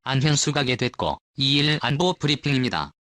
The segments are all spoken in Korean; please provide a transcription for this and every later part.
안현수 가게 됐고 2일 안보 브리핑입니다.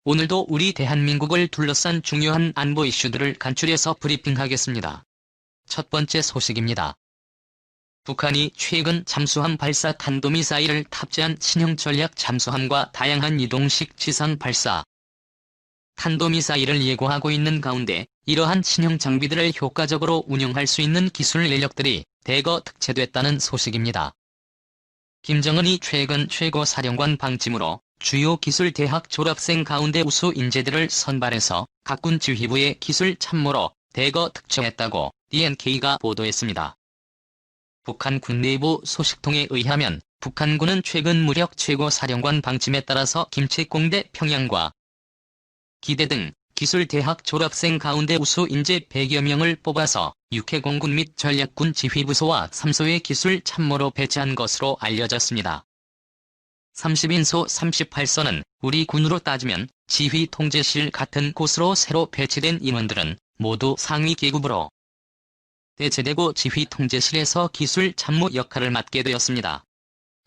오늘도 우리 대한민국을 둘러싼 중요한 안보 이슈들을 간추려서 브리핑하겠습니다. 첫 번째 소식입니다. 북한이 최근 잠수함 발사 탄도미사일을 탑재한 신형 전략 잠수함과 다양한 이동식 지상 발사 탄도미사일을 예고하고 있는 가운데 이러한 신형 장비들을 효과적으로 운용할 수 있는 기술 인력들이 대거 특채됐다는 소식입니다. 김정은이 최근 최고사령관 방침으로 주요 기술대학 졸업생 가운데 우수 인재들을 선발해서 각군 지휘부의 기술 참모로 대거 특채했다고 DNK가 보도했습니다. 북한군 내부 소식통에 의하면 북한군은 최근 무력 최고사령관 방침에 따라서 김책공대 평양과 기대 등 기술대학 졸업생 가운데 우수 인재 100여 명을 뽑아서 육해공군 및 전략군 지휘부소와 3소의 기술 참모로 배치한 것으로 알려졌습니다. 30인소 38소는 우리 군으로 따지면 지휘 통제실 같은 곳으로 새로 배치된 인원들은 모두 상위 계급으로 대체되고 지휘 통제실에서 기술 참모 역할을 맡게 되었습니다.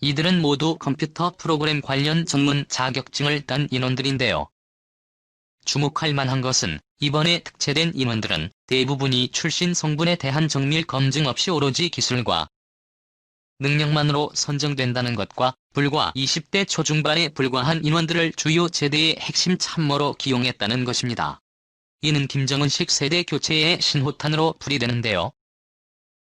이들은 모두 컴퓨터 프로그램 관련 전문 자격증을 딴 인원들인데요. 주목할 만한 것은 이번에 특채된 인원들은 대부분이 출신 성분에 대한 정밀 검증 없이 오로지 기술과 능력만으로 선정된다는 것과 불과 20대 초중반에 불과한 인원들을 주요 제대의 핵심 참모로 기용했다는 것입니다. 이는 김정은식 세대 교체의 신호탄으로 풀이되는데요.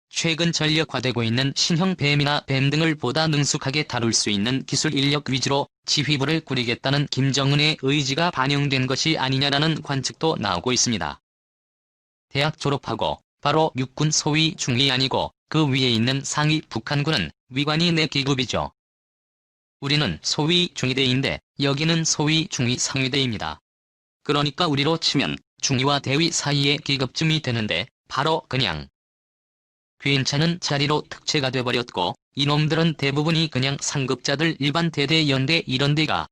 최근 전력화되고 있는 신형 뱀이나 뱀 등을 보다 능숙하게 다룰 수 있는 기술 인력 위주로 지휘부를 꾸리겠다는 김정은의 의지가 반영된 것이 아니냐라는 관측도 나오고 있습니다. 대학 졸업하고 바로 육군 소위 중위 아니고 그 위에 있는 상위 북한군은 위관이 4계급이죠. 우리는 소위 중위대인데 여기는 소위 중위 상위대입니다. 그러니까 우리로 치면 중위와 대위 사이의 계급쯤이 되는데 바로 그냥 괜찮은 자리로 특채가 돼버렸고 이놈들은 대부분이 그냥 상급자들 일반 대대 연대 이런 데가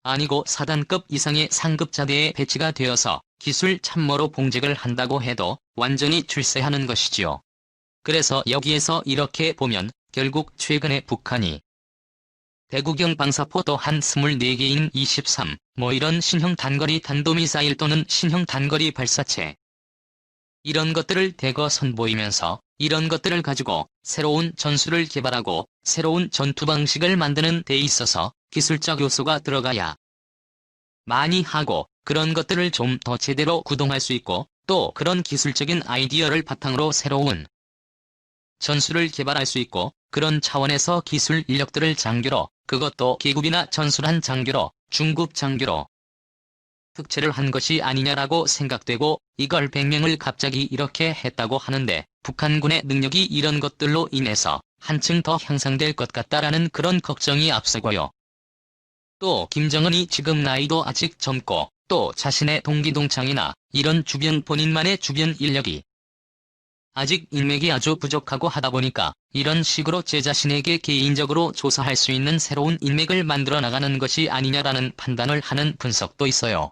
아니고 사단급 이상의 상급자대에 배치가 되어서 기술 참모로 봉직을 한다고 해도 완전히 출세하는 것이지요. 그래서 여기에서 이렇게 보면 결국 최근에 북한이 대구경 방사포 또한 24개인 23, 이런 신형 단거리 탄도미사일 또는 신형 단거리 발사체 이런 것들을 대거 선보이면서 이런 것들을 가지고 새로운 전술을 개발하고 새로운 전투 방식을 만드는 데 있어서 기술적 요소가 들어가야 많이 하고 그런 것들을 좀 더 제대로 구동할 수 있고 또 그런 기술적인 아이디어를 바탕으로 새로운 전술을 개발할 수 있고 그런 차원에서 기술 인력들을 장교로 그것도 계급이나 전술한 장교로 중급 장교로 특채를 한 것이 아니냐라고 생각되고 이걸 100명을 갑자기 이렇게 했다고 하는데 북한군의 능력이 이런 것들로 인해서 한층 더 향상될 것 같다라는 그런 걱정이 앞서고요. 또 김정은이 지금 나이도 아직 젊고 또 자신의 동기동창이나 이런 주변 본인만의 주변 인력이 아직 인맥이 아주 부족하고 하다 보니까 이런 식으로 제 자신에게 개인적으로 조사할 수 있는 새로운 인맥을 만들어 나가는 것이 아니냐라는 판단을 하는 분석도 있어요.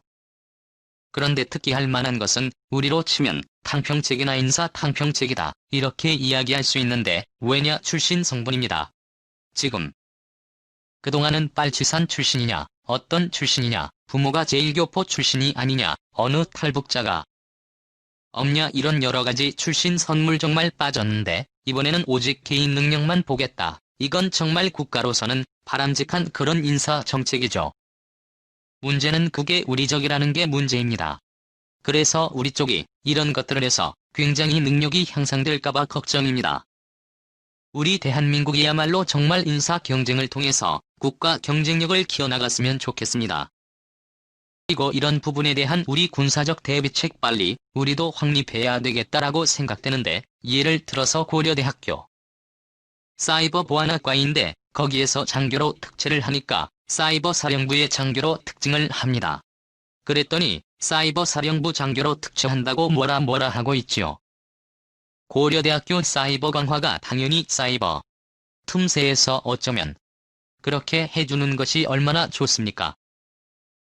그런데 특기할 만한 것은 우리로 치면 탕평책이나 인사 탕평책이다 이렇게 이야기할 수 있는데 왜냐 출신 성분입니다. 지금 그동안은 빨치산 출신이냐 어떤 출신이냐 부모가 제1교포 출신이 아니냐 어느 탈북자가 없냐 이런 여러가지 출신 선물 정말 빠졌는데 이번에는 오직 개인 능력만 보겠다. 이건 정말 국가로서는 바람직한 그런 인사 정책이죠. 문제는 그게 우리적이라는 게 문제입니다. 그래서 우리 쪽이 이런 것들을 해서 굉장히 능력이 향상될까봐 걱정입니다. 우리 대한민국이야말로 정말 인사 경쟁을 통해서 국가 경쟁력을 키워나갔으면 좋겠습니다. 그리고 이런 부분에 대한 우리 군사적 대비책 빨리 우리도 확립해야 되겠다라고 생각되는데 예를 들어서 고려대학교 사이버 보안학과인데 거기에서 장교로 특채를 하니까 사이버 사령부의 장교로 특징을 합니다. 그랬더니 사이버 사령부 장교로 특채한다고 뭐라 하고 있지요. 고려대학교 사이버 강화가 당연히 사이버 틈새에서 어쩌면 그렇게 해주는 것이 얼마나 좋습니까?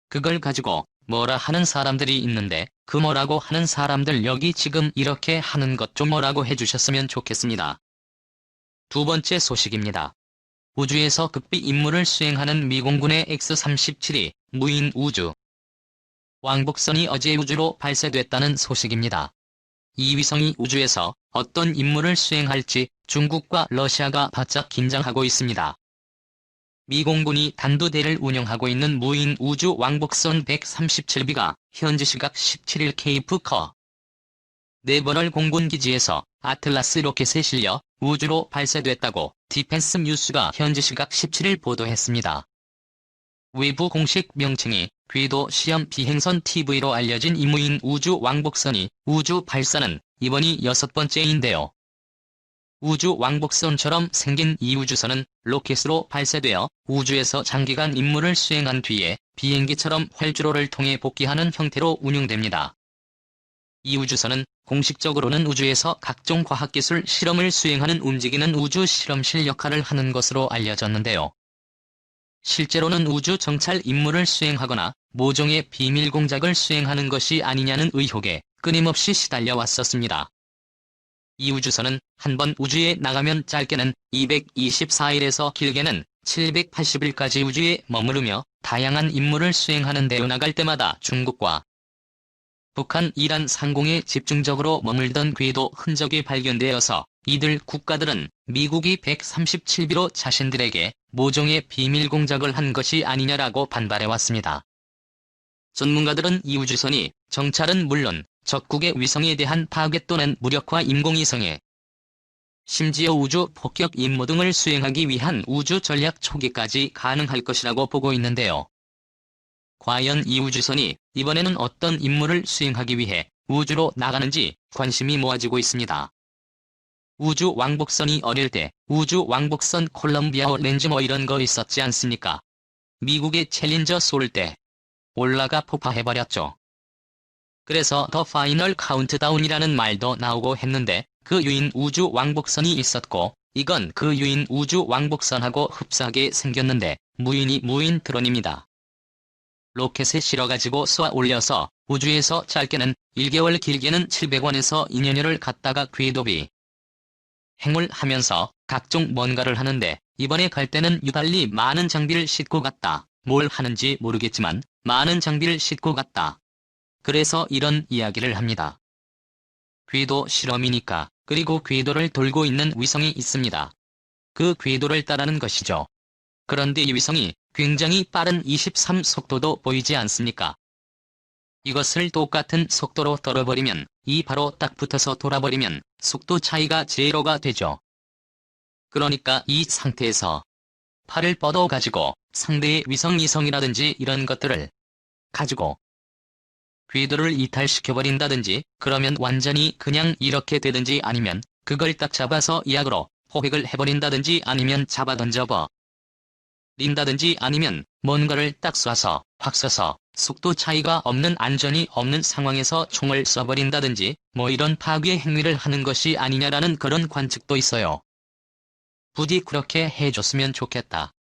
그걸 가지고 뭐라 하는 사람들이 있는데 그 뭐라고 하는 사람들 여기 지금 이렇게 하는 것 좀 뭐라고 해주셨으면 좋겠습니다. 두 번째 소식입니다. 우주에서 극비 임무를 수행하는 미공군의 X-37이 무인 우주 왕복선이 어제 우주로 발사됐다는 소식입니다. 이 위성이 우주에서 어떤 임무를 수행할지 중국과 러시아가 바짝 긴장하고 있습니다. 미 공군이 단두대를 운영하고 있는 무인 우주 왕복선 137B가 현지 시각 17일 케이프 커 네버럴 공군기지에서 아틀라스 로켓에 실려 우주로 발사됐다고 디펜스 뉴스가 현지 시각 17일 보도했습니다. 외부 공식 명칭이 궤도 시험 비행선 TV로 알려진 이 무인 우주 왕복선이 우주 발사는 이번이 6번째인데요. 우주 왕복선처럼 생긴 이 우주선은 로켓으로 발사되어 우주에서 장기간 임무를 수행한 뒤에 비행기처럼 활주로를 통해 복귀하는 형태로 운용됩니다. 이 우주선은 공식적으로는 우주에서 각종 과학기술 실험을 수행하는 움직이는 우주 실험실 역할을 하는 것으로 알려졌는데요. 실제로는 우주 정찰 임무를 수행하거나 모종의 비밀 공작을 수행하는 것이 아니냐는 의혹에 끊임없이 시달려 왔었습니다. 이 우주선은 한번 우주에 나가면 짧게는 224일에서 길게는 780일까지 우주에 머무르며 다양한 임무를 수행하는 데 나갈 때마다 중국과 북한, 이란 상공에 집중적으로 머물던 궤도 흔적이 발견되어서 이들 국가들은 미국이 137B로 자신들에게 모종의 비밀 공작을 한 것이 아니냐라고 반발해왔습니다. 전문가들은 이 우주선이 정찰은 물론 적국의 위성에 대한 파괴 또는 무력화 인공위성에 심지어 우주 폭격 임무 등을 수행하기 위한 우주 전략 초기까지 가능할 것이라고 보고 있는데요. 과연 이 우주선이 이번에는 어떤 임무를 수행하기 위해 우주로 나가는지 관심이 모아지고 있습니다. 우주 왕복선이 어릴 때 우주 왕복선 콜럼비아 렌즈 뭐 이런 거 있었지 않습니까? 미국의 챌린저 쏠 때 올라가 폭파해버렸죠. 그래서 더 파이널 카운트다운이라는 말도 나오고 했는데 그 유인 우주 왕복선이 있었고 이건 그 유인 우주 왕복선하고 흡사하게 생겼는데 무인이 무인 드론입니다. 로켓에 실어가지고 쏘아 올려서 우주에서 짧게는 1개월 길게는 700원에서 2년여를 갔다가 궤도비 행을 하면서 각종 뭔가를 하는데 이번에 갈 때는 유달리 많은 장비를 싣고 갔다. 뭘 하는지 모르겠지만 많은 장비를 싣고 갔다. 그래서 이런 이야기를 합니다. 궤도 실험이니까 그리고 궤도를 돌고 있는 위성이 있습니다. 그 궤도를 따라는 것이죠. 그런데 이 위성이 굉장히 빠른 23 속도도 보이지 않습니까? 이것을 똑같은 속도로 떨어버리면 이 바로 딱 붙어서 돌아버리면 속도 차이가 제로가 되죠. 그러니까 이 상태에서 팔을 뻗어가지고 상대의 위성 이성이라든지 이런 것들을 가지고 궤도를 이탈시켜버린다든지 그러면 완전히 그냥 이렇게 되든지 아니면 그걸 딱 잡아서 이악으로 포획을 해버린다든지 아니면 잡아 던져버 린다든지 아니면 뭔가를 딱 쏴서 확 쏴서 속도 차이가 없는 안전이 없는 상황에서 총을 쏴버린다든지 뭐 이런 파괴 행위를 하는 것이 아니냐라는 그런 관측도 있어요. 부디 그렇게 해줬으면 좋겠다.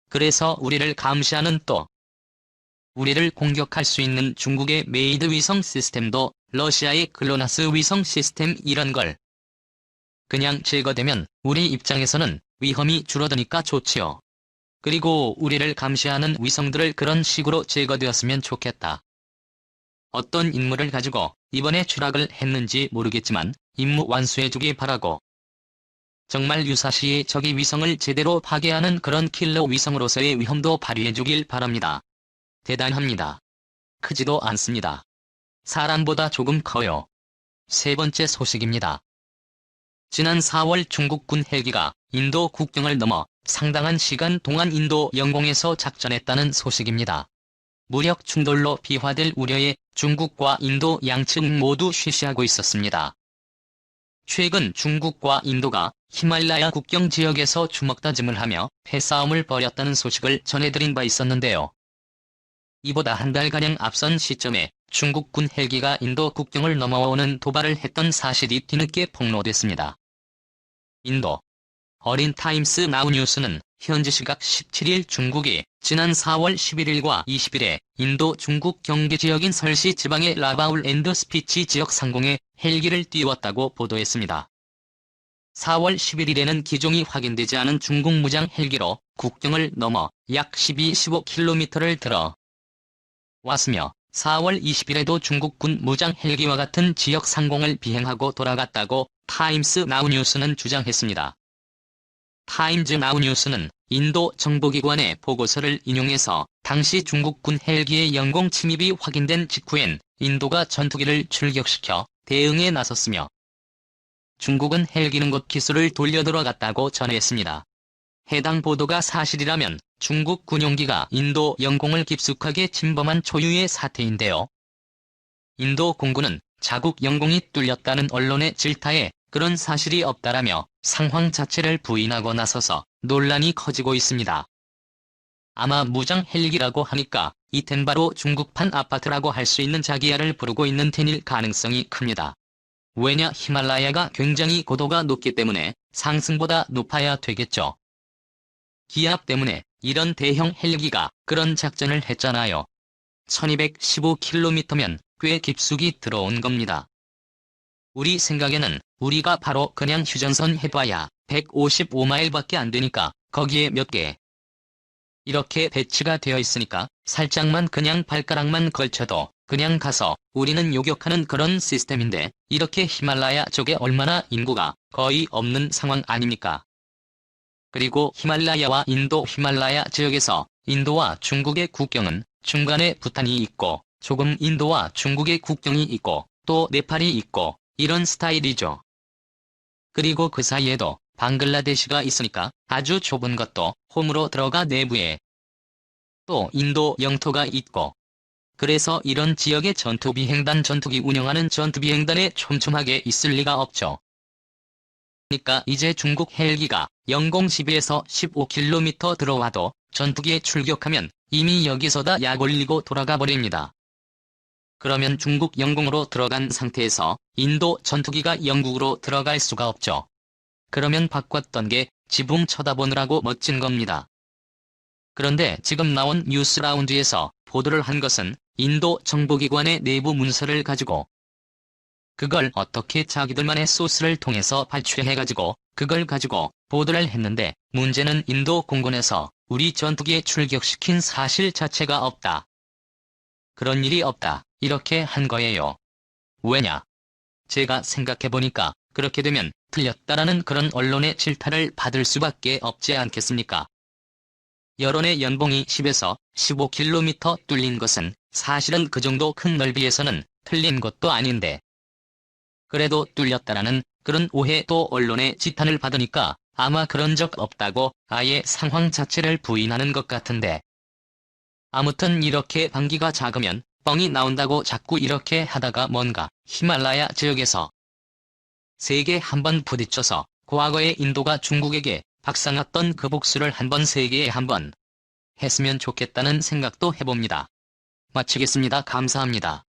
그래서 우리를 감시하는 또 우리를 공격할 수 있는 중국의 메이드 위성 시스템도 러시아의 글로나스 위성 시스템 이런 걸 그냥 제거되면 우리 입장에서는 위험이 줄어드니까 좋지요. 그리고 우리를 감시하는 위성들을 그런 식으로 제거되었으면 좋겠다. 어떤 임무를 가지고 이번에 추락을 했는지 모르겠지만 임무 완수해주기 바라고 정말 유사시에 적이 위성을 제대로 파괴하는 그런 킬러 위성으로서의 위험도 발휘해주길 바랍니다. 대단합니다. 크지도 않습니다. 사람보다 조금 커요. 세 번째 소식입니다. 지난 4월 중국군 헬기가 인도 국경을 넘어 상당한 시간 동안 인도 영공에서 작전했다는 소식입니다. 무력 충돌로 비화될 우려에 중국과 인도 양측 모두 쉬쉬하고 있었습니다. 최근 중국과 인도가 히말라야 국경 지역에서 주먹다짐을 하며 패싸움을 벌였다는 소식을 전해드린 바 있었는데요. 이보다 한 달가량 앞선 시점에 중국군 헬기가 인도 국경을 넘어오는 도발을 했던 사실이 뒤늦게 폭로됐습니다. 인도 어린 타임스 나우 뉴스는 현지 시각 17일 중국이 지난 4월 11일과 20일에 인도 중국 경계 지역인 설시 지방의 라바울 앤드 스피치 지역 상공에 헬기를 띄웠다고 보도했습니다. 4월 11일에는 기종이 확인되지 않은 중국 무장 헬기로 국경을 넘어 약 12-15km를 들어 왔으며 4월 20일에도 중국군 무장 헬기와 같은 지역 상공을 비행하고 돌아갔다고 타임스 나우 뉴스는 주장했습니다. 타임즈 나우 뉴스는 인도 정보기관의 보고서를 인용해서 당시 중국군 헬기의 영공 침입이 확인된 직후엔 인도가 전투기를 출격시켜 대응에 나섰으며 중국은 헬기 능것 기술을 돌려 들어갔다고 전했습니다. 해당 보도가 사실이라면 중국 군용기가 인도 영공을 깊숙하게 침범한 초유의 사태인데요. 인도 공군은 자국 영공이 뚫렸다는 언론의 질타에 그런 사실이 없다라며 상황 자체를 부인하고 나서서 논란이 커지고 있습니다. 아마 무장 헬기라고 하니까 이텐 바로 중국판 아파트라고 할 수 있는 자기야를 부르고 있는 텐일 가능성이 큽니다. 왜냐 히말라야가 굉장히 고도가 높기 때문에 상승보다 높아야 되겠죠. 기압 때문에 이런 대형 헬기가 그런 작전을 했잖아요. 1215km면 꽤 깊숙이 들어온 겁니다. 우리 생각에는 우리가 바로 그냥 휴전선 해봐야 155마일밖에 안 되니까 거기에 몇 개 이렇게 배치가 되어 있으니까 살짝만 그냥 발가락만 걸쳐도 그냥 가서 우리는 요격하는 그런 시스템인데 이렇게 히말라야 쪽에 얼마나 인구가 거의 없는 상황 아닙니까? 그리고 히말라야와 인도 히말라야 지역에서 인도와 중국의 국경은 중간에 부탄이 있고 조금 인도와 중국의 국경이 있고 또 네팔이 있고 이런 스타일이죠. 그리고 그 사이에도 방글라데시가 있으니까 아주 좁은 것도 홈으로 들어가 내부에 또 인도 영토가 있고 그래서 이런 지역의 전투비행단 전투기 운영하는 전투비행단에 촘촘하게 있을 리가 없죠. 그러니까 이제 중국 헬기가 영공 12에서 15km 들어와도 전투기에 출격하면 이미 여기서 다 약 올리고 돌아가 버립니다. 그러면 중국 영공으로 들어간 상태에서 인도 전투기가 영국으로 들어갈 수가 없죠. 그러면 바꿨던 게 지붕 쳐다보느라고 멋진 겁니다. 그런데 지금 나온 뉴스 라운지에서 보도를 한 것은 인도 정보기관의 내부 문서를 가지고 그걸 어떻게 자기들만의 소스를 통해서 발췌해가지고 그걸 가지고 보도를 했는데 문제는 인도 공군에서 우리 전투기에 출격시킨 사실 자체가 없다. 그런 일이 없다. 이렇게 한 거예요. 왜냐? 제가 생각해보니까 그렇게 되면 틀렸다라는 그런 언론의 질타를 받을 수밖에 없지 않겠습니까? 여론의 연봉이 10에서 15km 뚫린 것은 사실은 그 정도 큰 넓이에서는 틀린 것도 아닌데 그래도 뚫렸다라는 그런 오해 또 언론의 지탄을 받으니까 아마 그런 적 없다고 아예 상황 자체를 부인하는 것 같은데 아무튼 이렇게 방기가 작으면 뻥이 나온다고 자꾸 이렇게 하다가 뭔가 히말라야 지역에서 세게 한번 부딪혀서 과거에 인도가 중국에게 박살났던 그 복수를 한번 세계에 한번 했으면 좋겠다는 생각도 해봅니다. 마치겠습니다. 감사합니다.